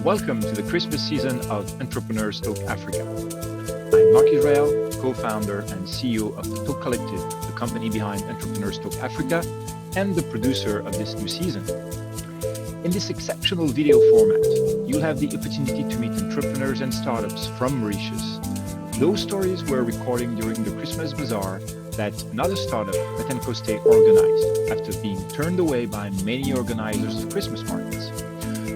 Welcome to the Christmas season of Entrepreneurs Talk Africa. I'm Mark Israel, co-founder and CEO of the Talk Collective, the company behind Entrepreneurs Talk Africa, and the producer of this new season. In this exceptional video format, you'll have the opportunity to meet entrepreneurs and startups from Mauritius. Those stories we're recording during the Xmas Bazaar that another startup, Metenkoste, organized after being turned away by many organizers of Christmas markets.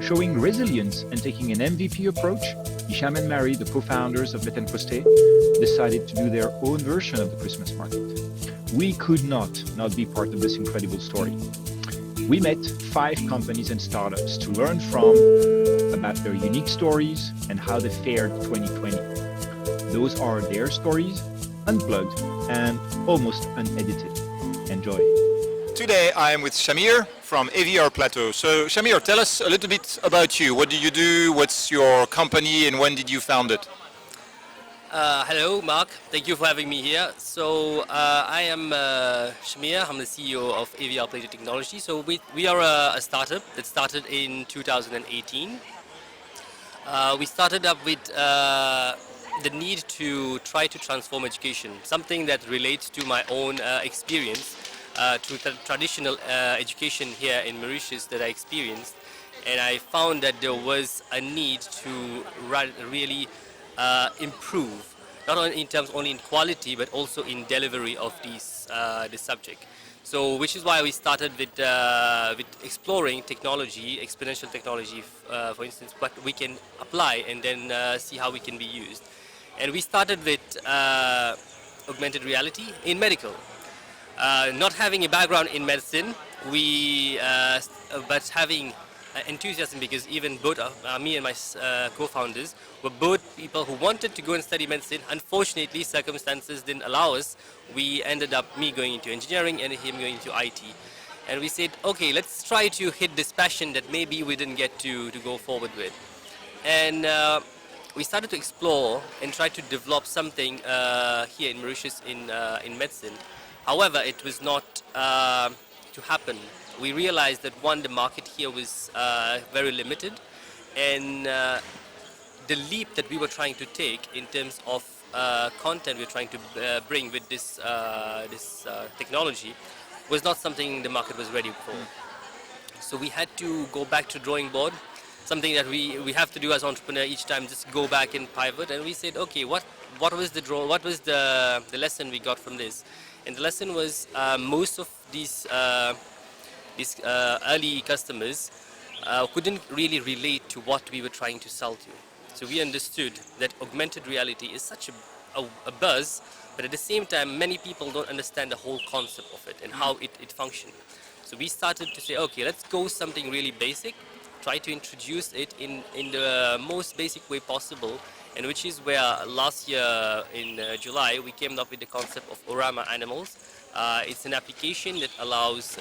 Showing resilience and taking an MVP approach, Hisham and Mary, the co-founders of Metenkoste, decided to do their own version of the Christmas market. We could not be part of this incredible story. We met 5 companies and startups to learn from about their unique stories and how they fared 2020. Those are their stories, unplugged and almost unedited. Enjoy. Today I am with Shamir from AVR Plato. So Shamir, tell us a little bit about you. What do you do? What's your company and when did you found it? Hello, Mark. Thank you for having me here. So I am Shamir. I'm the CEO of AVR Plato Technology. So we are a startup that started in 2018. We started up with the need to try to transform education, something that relates to my own experience, to traditional education here in Mauritius that I experienced. And I found that there was a need to really improve, not only in terms only in quality, but also in delivery of this subject. So, which is why we started with exploring technology, exponential technology, for instance, what we can apply and then see how we can be used. And we started with augmented reality in medical. Not having a background in medicine, but having enthusiasm, because even both me and my co-founders were both people who wanted to go and study medicine. Unfortunately, circumstances didn't allow us. We ended up me going into engineering and him going into IT. And we said, okay, let's try to hit this passion that maybe we didn't get to go forward with. And we started to explore and try to develop something here in Mauritius in medicine. However, it was not to happen. We realized that the market here was very limited, and the leap that we were trying to take in terms of content we were trying to bring with this technology was not something the market was ready for. So we had to go back to drawing board, something that we have to do as entrepreneur each time, just go back and pivot. And we said, okay, what was the lesson we got from this? And the lesson was most of these early customers couldn't really relate to what we were trying to sell to. So we understood that augmented reality is such a buzz, but at the same time, many people don't understand the whole concept of it and how it functions. So we started to say, okay, let's go something really basic, try to introduce it in the most basic way possible, and which is where last year in July we came up with the concept of Orama Animals. It's an application that allows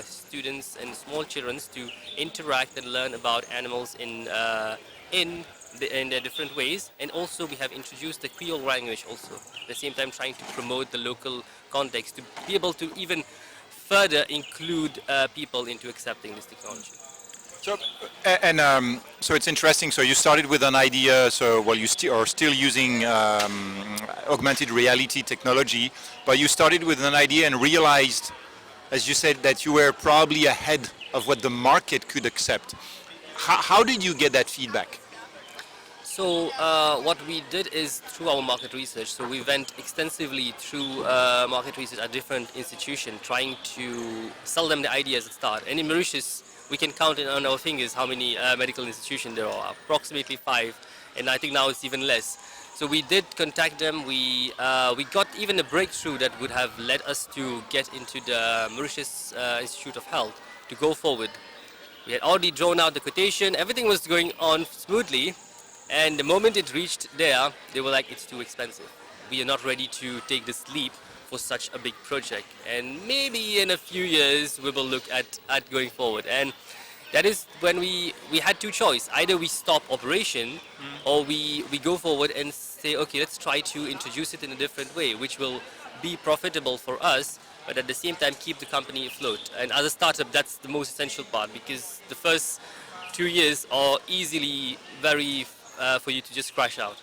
students and small children to interact and learn about animals in their different ways. And also we have introduced the Creole language also, at the same time trying to promote the local context to be able to even further include people into accepting this technology. So, so it's interesting. So you started with an idea. So you are still using augmented reality technology, but you started with an idea and realized, as you said, that you were probably ahead of what the market could accept. How did you get that feedback? So what we did is through our market research. So we went extensively through market research at different institutions, trying to sell them the ideas at start. And in Mauritius, we can count on our fingers how many medical institutions there are, approximately 5, and I think now it's even less. So we did contact them. We got even a breakthrough that would have led us to get into the Mauritius Institute of Health to go forward. We had already drawn out the quotation, everything was going on smoothly, and the moment it reached there, they were like, it's too expensive. We are not ready to take this leap for such a big project, and maybe in a few years we will look at going forward. And that is when we had two choices: either we stop operation or we go forward and say, okay, let's try to introduce it in a different way, which will be profitable for us, but at the same time keep the company afloat. And as a startup, that's the most essential part, because the first 2 years are easily very for you to just crash out.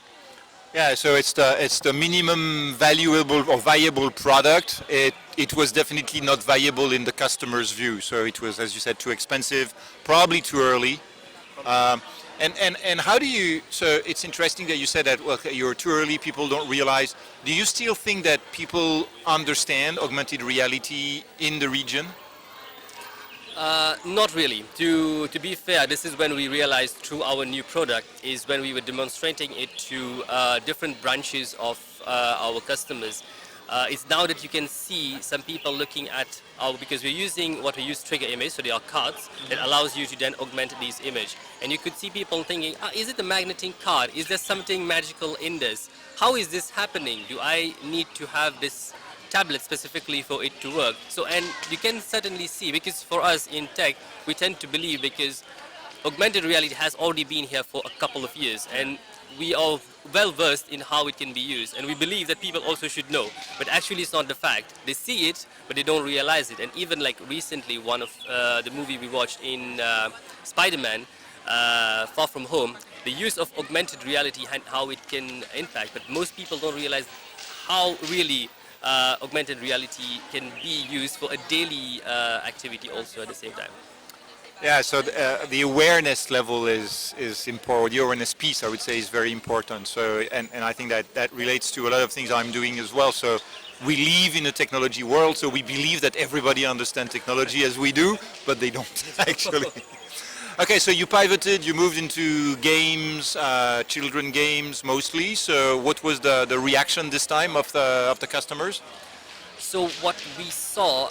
Yeah, so it's the minimum valuable or viable product. It was definitely not viable in the customer's view. So it was, as you said, too expensive, probably too early. Um, and how do you? So it's interesting that you said that well, you're too early. People don't realize. Do you still think that people understand augmented reality in the region? Not really. To be fair, this is when we realized through our new product is when we were demonstrating it to different branches of our customers. It's now that you can see some people looking at our, because we're using what we use trigger image, so they are cards that allows you to then augment these image. And you could see people thinking, is it a magnetic card? Is there something magical in this? How is this happening? Do I need to have this tablet specifically for it to work? So, and you can certainly see, because for us in tech, we tend to believe because augmented reality has already been here for a couple of years and we are well versed in how it can be used, and we believe that people also should know, but actually it's not the fact. They see it but they don't realize it. And even like recently, one of the movie we watched in Spider-Man Far From Home, the use of augmented reality and how it can impact, but most people don't realize how really augmented reality can be used for a daily activity also at the same time. Yeah, so the awareness level is important. The awareness piece, I would say, is very important. So, and I think that relates to a lot of things I'm doing as well. So, we live in a technology world, so we believe that everybody understands technology as we do, but they don't actually. Okay, so you pivoted, you moved into games, children games mostly. So, what was the reaction this time of the customers? So what we saw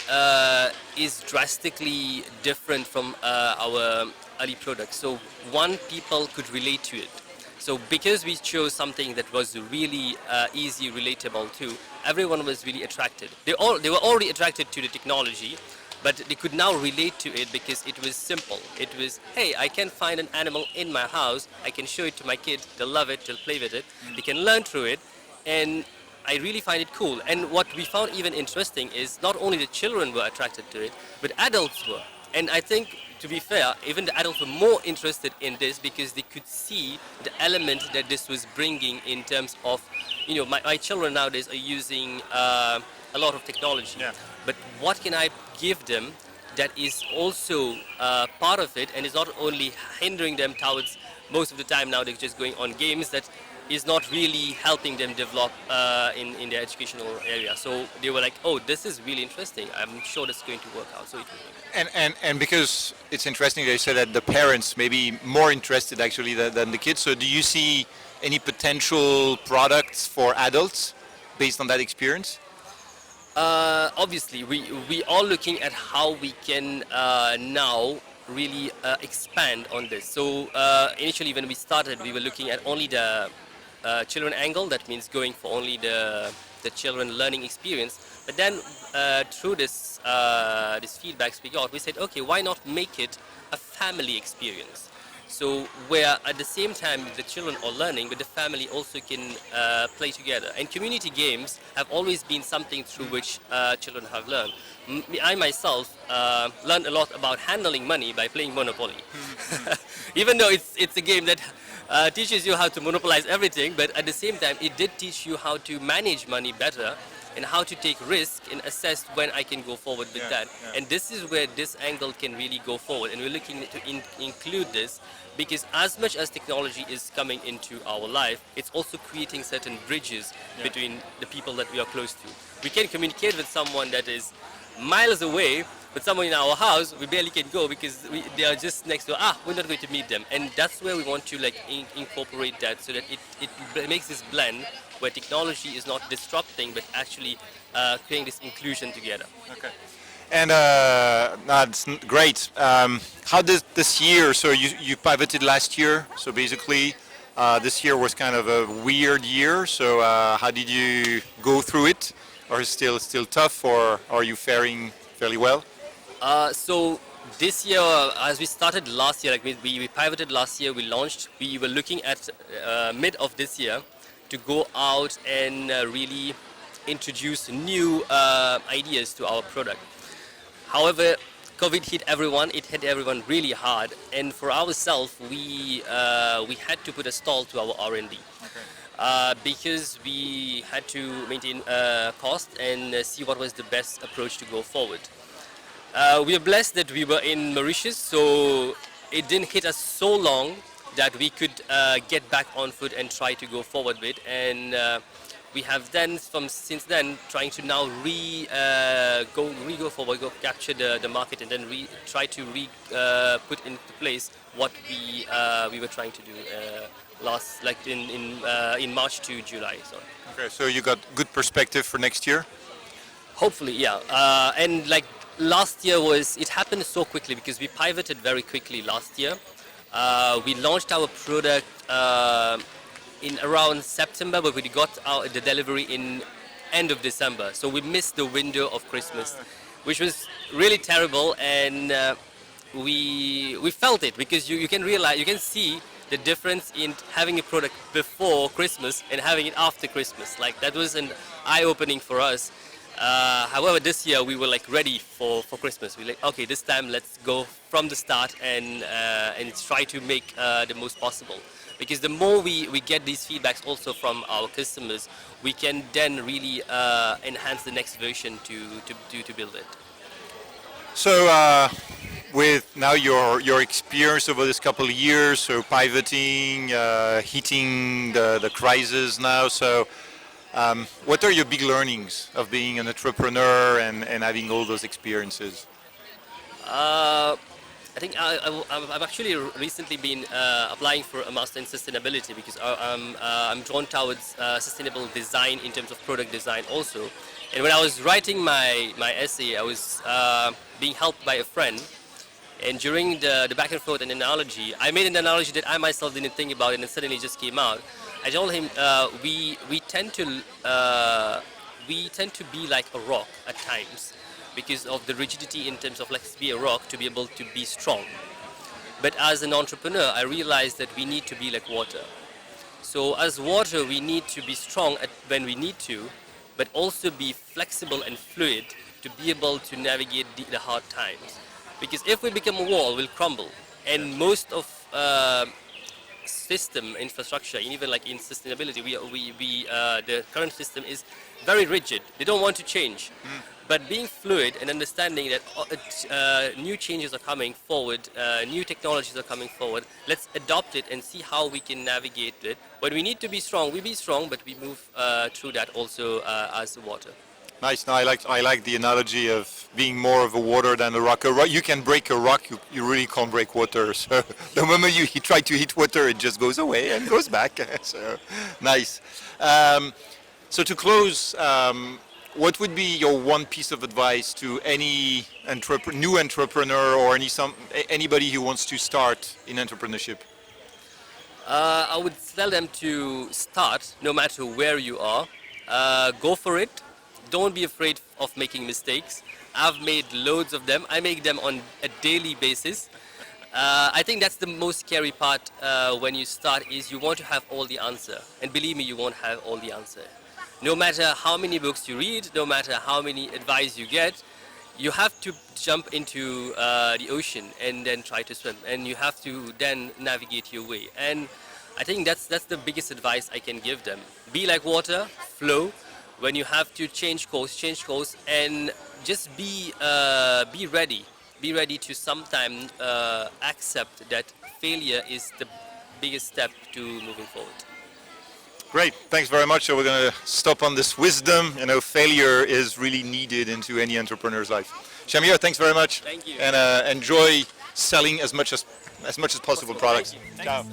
is drastically different from our early products. So one, people could relate to it. So because we chose something that was really easy, relatable to, everyone was really attracted. They were already attracted to the technology, but they could now relate to it because it was simple. It was, hey, I can find an animal in my house, I can show it to my kid, they'll love it, they'll play with it, they can learn through it, and I really find it cool. And what we found even interesting is not only the children were attracted to it, but adults were. And I think, to be fair, even the adults were more interested in this because they could see the element that this was bringing in terms of, you know, my children nowadays are using a lot of technology. Yeah. But what can I give them that is also part of it and is not only hindering them towards, most of the time now they're just going on games that is not really helping them develop in their educational area. So they were like, oh, this is really interesting. I'm sure that's going to work out. So it And because it's interesting that you said that the parents may be more interested actually than the kids. So do you see any potential products for adults based on that experience? Obviously, we are looking at how we can now really expand on this. So initially when we started, we were looking at only the children angle. That means going for only the children learning experience. But then through this feedbacks we got, we said, okay, why not make it a family experience? So where at the same time the children are learning, but the family also can play together. And community games have always been something through which children have learned. I myself learned a lot about handling money by playing Monopoly. Even though it's a game that teaches you how to monopolize everything, but at the same time it did teach you how to manage money better and how to take risk and assess when I can go forward with that. Yeah. And this is where this angle can really go forward, and we're looking to include this because as much as technology is coming into our life, it's also creating certain bridges between the people that we are close to. We can communicate with someone that is miles away, but someone in our house we barely can go because they are just next door. We're not going to meet them. And that's where we want to like incorporate that so that it makes this blend where technology is not disrupting but actually creating this inclusion together. Okay. And that's great. How did this year, so you pivoted last year, so basically this year was kind of a weird year, so how did you go through it? Or is it still tough, or are you faring fairly well? So this year, as we started last year, like we pivoted last year, we launched, we were looking at mid of this year to go out and really introduce new ideas to our product. However, COVID hit everyone. It hit everyone really hard, and for ourselves, we had to put a stall to our R&D. Because we had to maintain cost and see what was the best approach to go forward. We are blessed that we were in Mauritius, so it didn't hit us so long that we could get back on foot and try to go forward with. And we have then, since then, trying to now go forward, go capture the market, and then try to put into place what we were trying to do in March to July. Sorry. Okay, so you got good perspective for next year? Hopefully, yeah. And like last year it happened so quickly because we pivoted very quickly last year. We launched our product in around September, but we got the delivery in end of December. So we missed the window of Christmas, which was really terrible. And we felt it because you can see the difference in having a product before Christmas and having it after Christmas. Like that was an eye-opening for us. However, this year we were like ready for Christmas. We like, okay, this time let's go from the start and try to make the most possible. Because the more we get these feedbacks also from our customers, we can then really enhance the next version to build it. So with now your experience over this couple of years, so pivoting, hitting the crisis now, so what are your big learnings of being an entrepreneur and having all those experiences? I think I've actually recently been applying for a master in sustainability because I'm drawn towards sustainable design in terms of product design also. And when I was writing my essay, I was being helped by a friend. And during the back and forth and analogy, I made an analogy that I myself didn't think about and it suddenly just came out. I told him we tend to be like a rock at times because of the rigidity in terms of let's be a rock to be able to be strong. But as an entrepreneur, I realized that we need to be like water. So as water, we need to be strong when we need to, but also be flexible and fluid to be able to navigate the hard times. Because if we become a wall, we'll crumble. And most of system infrastructure, even like in sustainability, the current system is very rigid. They don't want to change. But being fluid and understanding that new changes are coming forward, new technologies are coming forward, let's adopt it and see how we can navigate it. When we need to be strong, we be strong, but we move through that also as water. Nice. No, I like the analogy of being more of a water than a rock. You can break a rock, you really can't break water. So the moment you try to hit water, it just goes away and goes back. So nice. So to close, what would be your one piece of advice to any new entrepreneur or anybody who wants to start in entrepreneurship? I would tell them to start, no matter where you are. Go for it. Don't be afraid of making mistakes. I've made loads of them. I make them on a daily basis. I think that's the most scary part when you start is you want to have all the answer. And believe me, you won't have all the answer. No matter how many books you read, no matter how many advice you get, you have to jump into the ocean and then try to swim. And you have to then navigate your way. And I think that's the biggest advice I can give them. Be like water, flow. When you have to change course, and just be ready. Be ready to sometimes accept that failure is the biggest step to moving forward. Great, thanks very much. So we're going to stop on this wisdom. Failure is really needed into any entrepreneur's life. Shamir, thanks very much. Thank you. And enjoy selling as much as possible products. Ciao.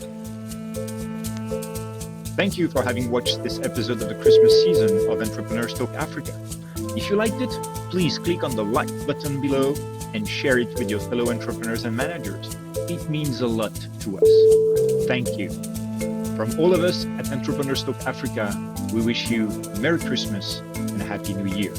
Thank you for having watched this episode of the Christmas season of Entrepreneurs Talk Africa. If you liked it, please click on the like button below and share it with your fellow entrepreneurs and managers. It means a lot to us. Thank you. From all of us at Entrepreneurs Talk Africa, we wish you Merry Christmas and a Happy New Year.